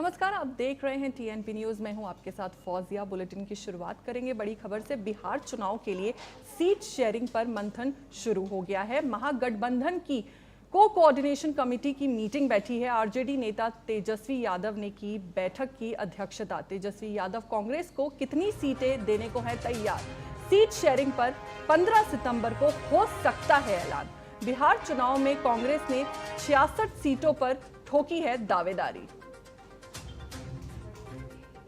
नमस्कार, आप देख रहे हैं टीएनपी न्यूज। मैं हूं आपके साथ फौजिया। बुलेटिन की शुरुआत करेंगे बड़ी खबर से। बिहार चुनाव के लिए सीट शेयरिंग पर मंथन शुरू हो गया है। महागठबंधन की कोऑर्डिनेशन कमेटी की मीटिंग बैठी है। आरजेडी नेता तेजस्वी यादव ने की बैठक की अध्यक्षता। तेजस्वी यादव कांग्रेस को कितनी सीटें देने को है तैयार। सीट शेयरिंग पर 15 सितंबर को हो सकता है ऐलान। बिहार चुनाव में कांग्रेस ने 66 सीटों पर ठोकी है दावेदारी।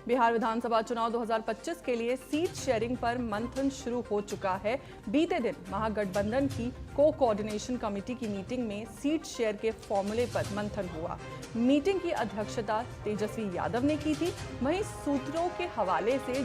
बिहार विधानसभा चुनाव 2025 के लिए सीट शेयरिंग पर मंथन शुरू हो चुका है। बीते दिन महागठबंधन की कोऑर्डिनेशन कमेटी की मीटिंग में सीट शेयर के फॉर्मूले पर मंथन हुआ। मीटिंग की अध्यक्षता तेजस्वी यादव ने की थी। वहीं सूत्रों के हवाले से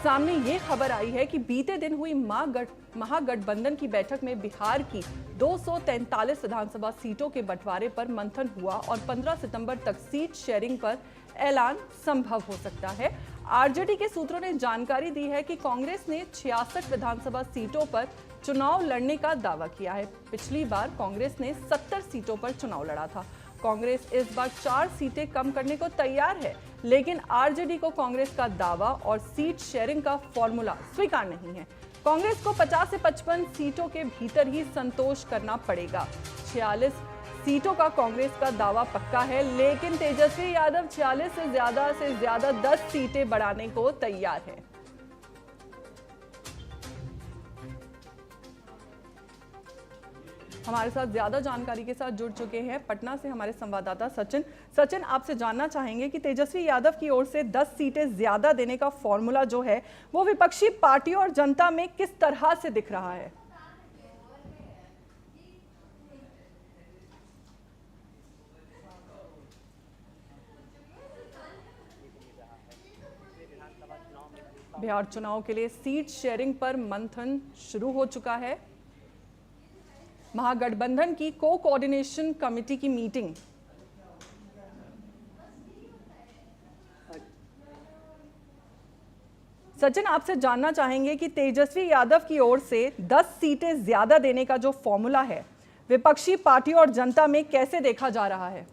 सामने ये खबर आई है कि बीते दिन हुई महागठबंधन की बैठक में बिहार की 243 विधानसभा सीटों के बंटवारे पर मंथन हुआ और 15 सितंबर तक सीट शेयरिंग पर ऐलान संभव हो सकता है। आरजेडी के सूत्रों ने जानकारी दी है कि कांग्रेस ने 66 विधानसभा सीटों पर चुनाव लड़ने का दावा किया है। पिछली बार कांग्रेस ने 70 सीटों पर चुनाव लड़ा था। कांग्रेस इस बार 4 सीटें कम करने को तैयार है, लेकिन आरजेडी को कांग्रेस का दावा और सीट शेयरिंग का फॉर्मूला स्वीकार नहीं है। कांग्रेस को 50 से 55 सीटों के भीतर ही संतोष करना पड़ेगा। 46 सीटों का कांग्रेस का दावा पक्का है, लेकिन तेजस्वी यादव 46 से ज्यादा 10 सीटें बढ़ाने को तैयार है। हमारे साथ ज्यादा जानकारी के साथ जुड़ चुके हैं पटना से हमारे संवाददाता सचिन, आपसे जानना चाहेंगे कि तेजस्वी यादव की ओर से 10 सीटें ज्यादा देने का फॉर्मूला जो है वो विपक्षी पार्टियों और जनता में किस तरह से दिख रहा है। बिहार चुनाव के लिए सीट शेयरिंग पर मंथन शुरू हो चुका है। महागठबंधन की कोऑर्डिनेशन कमेटी की मीटिंग। सचिन, आपसे जानना चाहेंगे कि तेजस्वी यादव की ओर से 10 सीटें ज्यादा देने का जो फॉर्मूला है विपक्षी पार्टियों और जनता में कैसे देखा जा रहा है।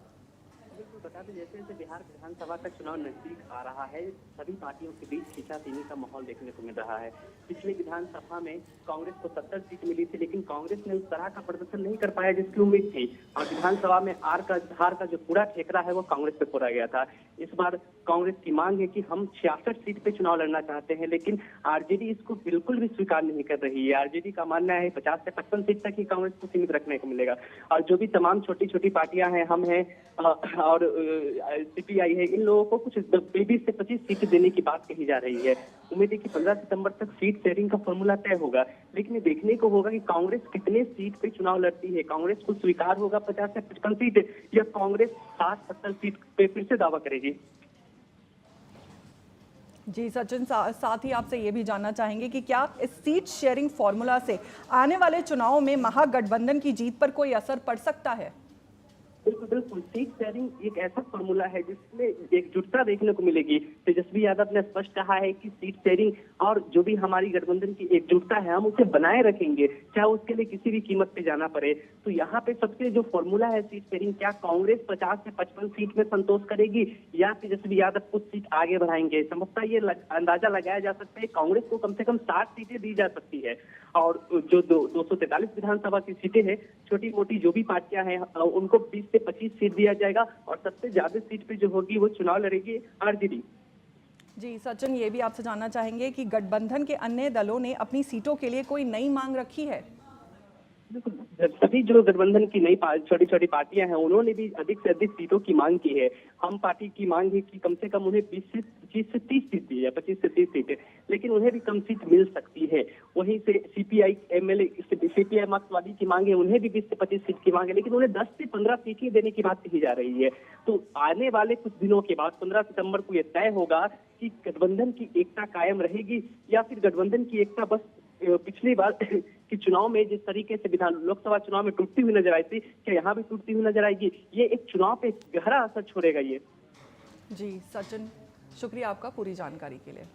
बता दें, जैसे जैसे बिहार विधानसभा का चुनाव नजदीक आ रहा है, सभी पार्टियों के बीच खींचातानी का माहौल देखने को मिल रहा है। पिछले विधानसभा में कांग्रेस को 70 सीट मिली थी, लेकिन कांग्रेस ने उस तरह का प्रदर्शन नहीं कर पाया जिसकी उम्मीद थी और विधानसभा में हार का जो पूरा ठेकरा है वो कांग्रेस पे फोड़ा गया था। इस बार कांग्रेस की मांग है कि हम 66 सीट पे चुनाव लड़ना चाहते हैं, लेकिन आरजेडी इसको बिल्कुल भी स्वीकार नहीं कर रही है। आरजेडी का मानना है 50 से 55 सीट तक ही कांग्रेस को सीमित रखने को मिलेगा और जो भी तमाम छोटी छोटी पार्टियां हैं, हम हैं और सीपीआई है, इन लोगों को कुछ 20 से 25 सीटें देने की बात कही जा रही है। उम्मीद है कि 15 सितंबर तक सीट शेयरिंग का फॉर्मूला तय होगा, लेकिन ये देखने को होगा कि कांग्रेस कितने सीट पे चुनाव लड़ती है। कांग्रेस को स्वीकार होगा 50 से 55 सीट या कांग्रेस 60-70 सीट पे फिर से दावा करेगी। जी सचिन, साथ ही आपसे ये भी जानना चाहेंगे कि क्या इस सीट शेयरिंग फॉर्मूला से आने वाले चुनावों में महागठबंधन की जीत पर कोई असर पड़ सकता है। बिल्कुल सीट शेयरिंग एक ऐसा फॉर्मूला है जिसमें एकजुटता देखने को मिलेगी। तेजस्वी यादव ने स्पष्ट कहा है कि सीट शेयरिंग और जो भी हमारी गठबंधन की एकजुटता है हम उसे बनाए रखेंगे, चाहे उसके लिए किसी भी कीमत पे जाना पड़े। तो यहाँ पे सबसे जो फॉर्मूला है सीट शेयरिंग, क्या कांग्रेस 50 से 55 सीट में संतोष करेगी या तेजस्वी यादव कुछ सीट आगे बढ़ाएंगे। संभवतः ये अंदाजा लगाया जा सकता है कांग्रेस को कम से कम 60 सीटें दी जा सकती है और जो 243 विधानसभा की सीटें हैं, छोटी मोटी जो भी पार्टियां हैं उनको 20 से 25 सीट दिया जाएगा और सबसे ज्यादा सीट पे जो होगी वो चुनाव लड़ेगी आरजेडी। जी सचिन, ये भी आपसे जानना चाहेंगे कि गठबंधन के अन्य दलों ने अपनी सीटों के लिए कोई नई मांग रखी है। सभी जो गठबंधन की नई छोटी छोटी पार्टियां हैं उन्होंने भी अधिक से अधिक सीटों की मांग की है। हम पार्टी की मांग है कि कम से कम उन्हें 20 से 25 से 30 सीट दी है, 25 से 30 सीटें, लेकिन उन्हें भी कम सीट मिल सकती है। वहीं से सीपीआई एमएलए सीपीआई मार्क्सवादी की मांग है, उन्हें भी 20 से 25 सीट की मांग है, लेकिन उन्हें 10 से 15 सीटें देने की बात कही जा रही है। तो आने वाले कुछ दिनों के बाद 15 सितंबर को यह तय होगा कि गठबंधन की एकता कायम रहेगी या फिर गठबंधन की एकता बस पिछली बार कि चुनाव में जिस तरीके से लोकसभा चुनाव में टूटती हुई नजर आई थी, क्या यहाँ भी टूटती हुई नजर आएगी। ये एक चुनाव पे गहरा असर छोड़ेगा ये। जी सचिन, शुक्रिया आपका पूरी जानकारी के लिए।